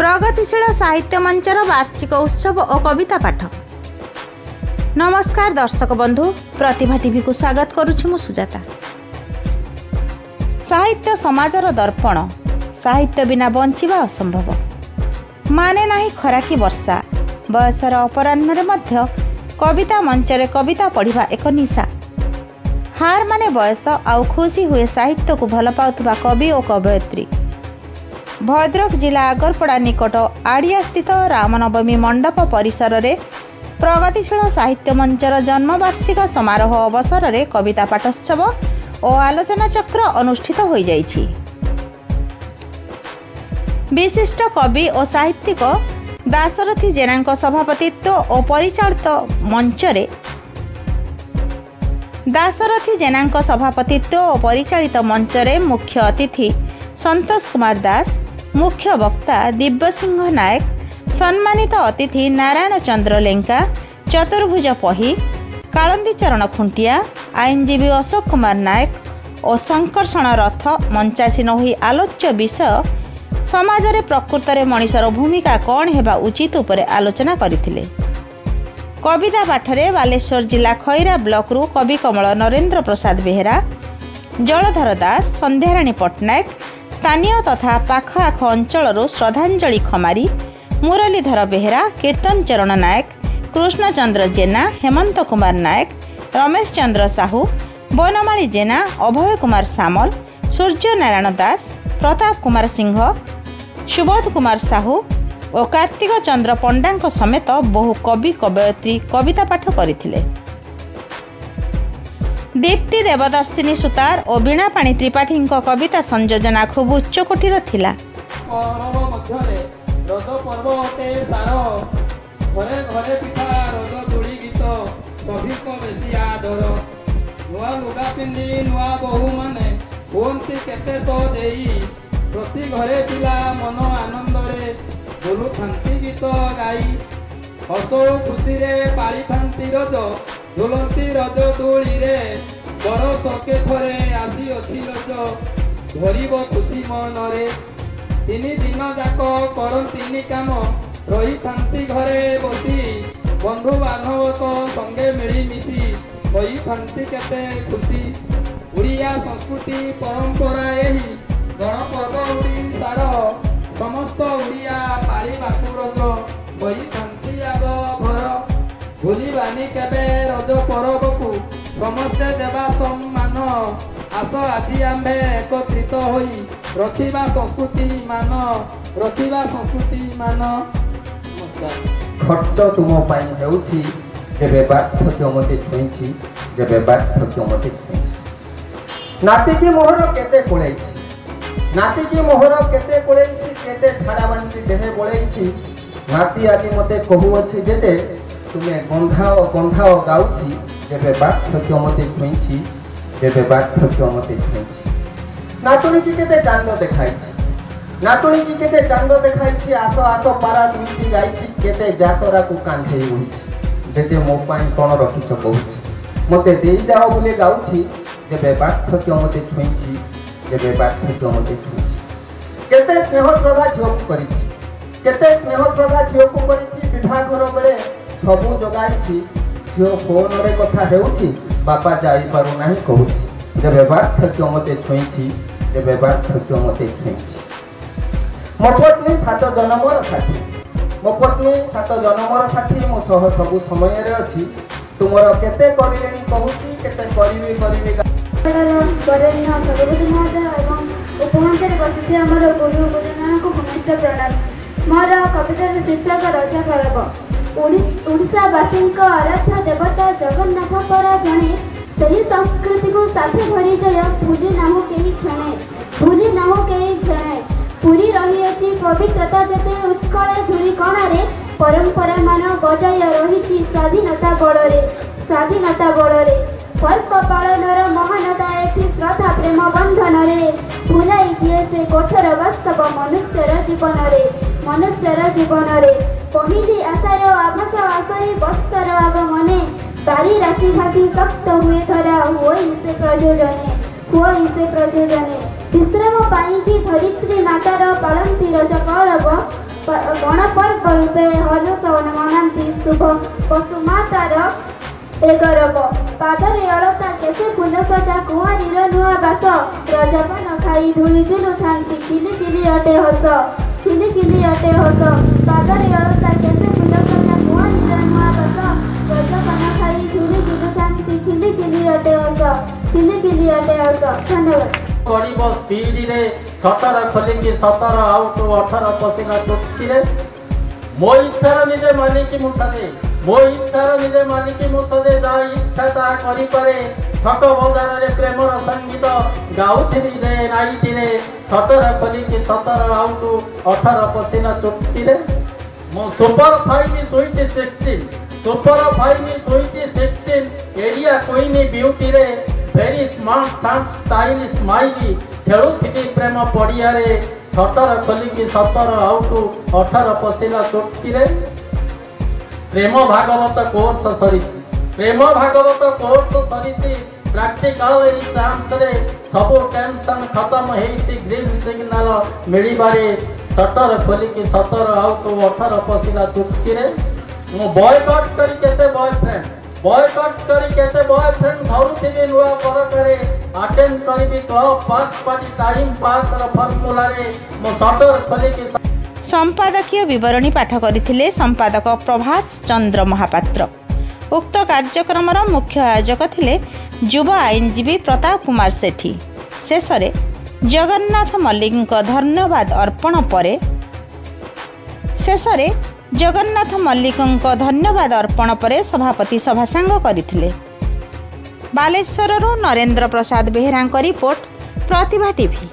प्रगतिशील साहित्य मंचर वार्षिक उत्सव और कविता पाठ। नमस्कार दर्शक बंधु, प्रतिभा टीवी को स्वागत करुछि मु सुजाता। साहित्य समाजर दर्पण, साहित्य बिना बंचिबा असंभव। माने नाही खरा कि वर्षा, बयसर अपराह्न मध्य कविता मंचरे कविता पढ़िबा एक निशा। हार माने बयस आउ खुशी हुए साहित्य को भल पाउथुबा कवि और कवयित्री। भद्रक जिला आगरपड़ा निकट आड़िया स्थित रामनवमी मंडप परिसर रे प्रगतिशील साहित्य मंचर जन्मवार्षिक समारोह अवसर रे कविता पाठोत्सव और आलोचना चक्र अनुष्ठित हो जाइछि। विशिष्ट कवि और साहित्यिक दाशरथी जेना सभापतित्व और परिचालित मंचरे मंचरे मुख्य अतिथि संतोष कुमार दास, मुख्य वक्ता दिव्यसिंह नायक, सम्मानित अतिथि नारायण चंद्र लेंका, चतुर्भुज पही, कालंदी चरण खुंटिया, आईनजीवी अशोक कुमार नायक और संकर्षण रथ मंचासीन होई आलोच्य विषय समाज रे प्रकृत रे मनीषर भूमिका कौन हेबा उचित उपरे आलोचना करथिले। कविता पाठरे बालेश्वर जिला खैरा ब्लॉक रु कवि कमल नरेंद्र प्रसाद बेहेरा, जलधर दास, संध्याराणी पट्टनायक, स्थानीय तथा पाख आख अंचल श्रद्धांजलि खमारी, मुरलीधर बेहेरा, कीर्तन चरण नायक, कृष्णचंद्र जेना, हेमंत कुमार नायक, रमेश चंद्र साहू, बनमाली जेना, अभय कुमार सामल, सूर्य नारायण दास, प्रताप कुमार सिंह, सुबोध कुमार साहू और कार्तिक चंद्र पंडा समेत बहु कवि कवयित्री कविता पाठ करथिले। दीप्ति देवदर्शिनी सुतार और बीणा पाणी त्रिपाठी कविता संयोजना खूब उच्च कोटीर थिला। प्रति घरे पिला मन आनंद बोलू शांति गीत गाई हसो खुशी रे पाली थांती रज झुलंती रज दोली रे बरस के थरे आसी अच्छी रज धरिब खुशी मन रे तीन दिन जाक करंती काम रही थांती घरे बसी बंधु बांधव तो संगे मिली मिसी होई थांती केते खुशी। उड़िया संस्कृति परंपरा यही गणपर्व ओडिशार समस्त ओडिया पाली बाकू रज बही थांती आग घर भूलिबानी केबे रज पर्व को समस्ते देवा सम्मान आस आदि आम्भे एकत्रित होई रखिबा संस्कृति मान। खर्च तुम पाई हेउछि जेबे बार्थक्य मते छुईछि जेबे बार्थक्य मते छुईछि नाती की मोहर केते कोळैछि नाती की मोहर केते कोळैछि केते छाड़ाबांती देहे बोळैछि नाती आदि मते कहूअछि जेते तुमे गंधाओ गाउछि जेबे बार्थक्य मते छुईछि जेबे बार्थक्य मते छुईछि। नातुणी की केते चांद देखाइछि आस आस पारा दुईटी गाइछि केते जातरा को कांधेई उहिछि जेते मो पाई कोन रखिछ कहूछि मते देई जाओ बोले गाउछि जेबे बार्थक्य मते छुईछि जेबे बार्थक्य मते छुईछि। केते स्नेह श्रद्धा झियोकु करिछि केते स्नेह श्रद्धा झियोकु करिछि विवाहघर बेले सबु जगाइछि झियो फोन रे कथा हेउछि बापा जाई पारु नाही कहूछि जेबे बार्थक्य मते छुईछि जेबे बार्थक्य मते छुईछि। मो पत्नी 7 जन्मर साथी मो सह सबु समय रे अछि तुमर केते करिलेनी कहूछि केते करिवि बरेण्य सर्वोदय महोदय एवं उपमंत्री बसिथि हमर गुरु गुरुजन को घनिष्ठ प्रणाम। मोर कवितार शीर्षक रजा पर्व। ओडिशावासी आराध्य देवता जगन्नाथ पर जणे सही संस्कृति को साथी भरी जय भूली नाहु केही क्षणे पूरी रही अछि पवित्रता जेते उत्कल धूली कणारे परंपरा मान बजाय रही स्वाधीनता बଳରେ पर्व पालनर महानता एठी श्रद्धा प्रेम बंधन रे भुलाई दिए से कठोर वास्तव मनुष्यर जीवन रे पहिली आशार आभास आशय बस्तर आगमने बारी राशि भाषी तप्त हुए धरा हुई से प्रयोजने विश्राम पाई धरित्री मातार पालंती रज कौरव ଗଣପର୍ବ ରୂପେ ହର୍ଷ ମନାନ୍ତି ଶୁଭ ପଶୁମାତାର ଏ ଗରବ ପାଦରେ ଅଳତା କେତେ ଫୁଲ ସଜା କୁଆଁରୀର ନୂଆ ବାସ ରଜପାନ ଖାଇ ଧୂଳି ଝୁଲୁଥାନ୍ତି ଖିଲି ଖିଲି ଅଟେ ହସ ଖିଲି ଖିଲି ଅଟେ ହସ ପାଦରେ ଅଳତା କେତେ ଫୁଲ ସଜା କୁଆଁରୀର ନୂଆ ବାସ ରଜପାନ ଖାଇ ଧୂଳି ଝୁଲୁଥାନ୍ତି ଖିଲି ଖିଲି ଅଟେ ହସ ଖିଲି ଖିଲି ଅଟେ ହସ। ଧନ୍ୟବାଦ। ପଡ଼ିବ ସ୍ପିଡରେ 17 ଖୋଲିକି 17 ଆଉଟ 18 ପଶିଲା ଚୁଟକିରେ ମୋ ଇଚ୍ଛାର ନିଜେ ମାଲିକି ମୁଁ ସାଜେ ମୋ ଇଚ୍ଛାର ନିଜେ ମାଲିକି ମୁଁ ସଜେ ଯାହା ଇଚ୍ଛା ତାହା କରିପାରେ ଛକ ବଜାରରେ ପ୍ରେମର ସଙ୍ଗୀତ ଗାଉଥିଲି ରେ ନାଇଟିରେ 17 ଖୋଲିକି 17 ଆଉଟ 18 ପଶିଲା ଚୁଟକିରେ ମୁଁ super 5 sweet 16 super 5 sweet 16 area କୁଇନି ବିୟୁଟିରେ very smart shirt style smiley ଖେଳୁଥିଲି ପ୍ରେମ ପଡ଼ିଆରେ 17 ଖୋଲିକି 17 ଆଉଟ 18 ପଶିଲା ଚୁଟକିରେ ପ୍ରେମ ଭାଗବତ କୋର୍ସ ସରିଛି ପ୍ରେମ ଭାଗବତ କୋର୍ସ ସରିଛି ପ୍ରାକ୍ଟିକାଲ ଏକ୍ସାମ୍ସରେ ସବୁ ଟେନସନ୍ ଖତମ ହେଇଛି ଗ୍ରୀନ୍ ସିଗ୍ନାଲ ମିଳିବାରେ 17 ଖୋଲିକି 17 ଆଉଟ 18 ପଶିଲା ଚୁଟକିରେ ମୁଁ ବୟକଟ୍ କରି କେତେ ବୟଫ୍ରେଣ୍ଡ ଧରୁଥିବି ନୂଆ ପରକରେ ଆଟେଣ୍ଡ କରିବି କ୍ଲବ ପାର୍କ ପାର୍ଟି ଟାଇମ୍ ପାସର ଫର୍ମୁଲାରେ ମୁଁ 17 ଖୋଲିକି संपादकीय विवरणी पाठ करथिले संपादक प्रभास चंद्र महापात्र। उक्त कार्यक्रमर मुख्य आयोजक थिले युव आईनजीवी प्रताप कुमार सेठी। शेष जगन्नाथ मल्लिक धन्यवाद अर्पण परे सभापति सभासांग करथिले। बालेश्वरରୁ नरेंद्र प्रसाद बेहेरा रिपोर्ट प्रतिभा टीवी।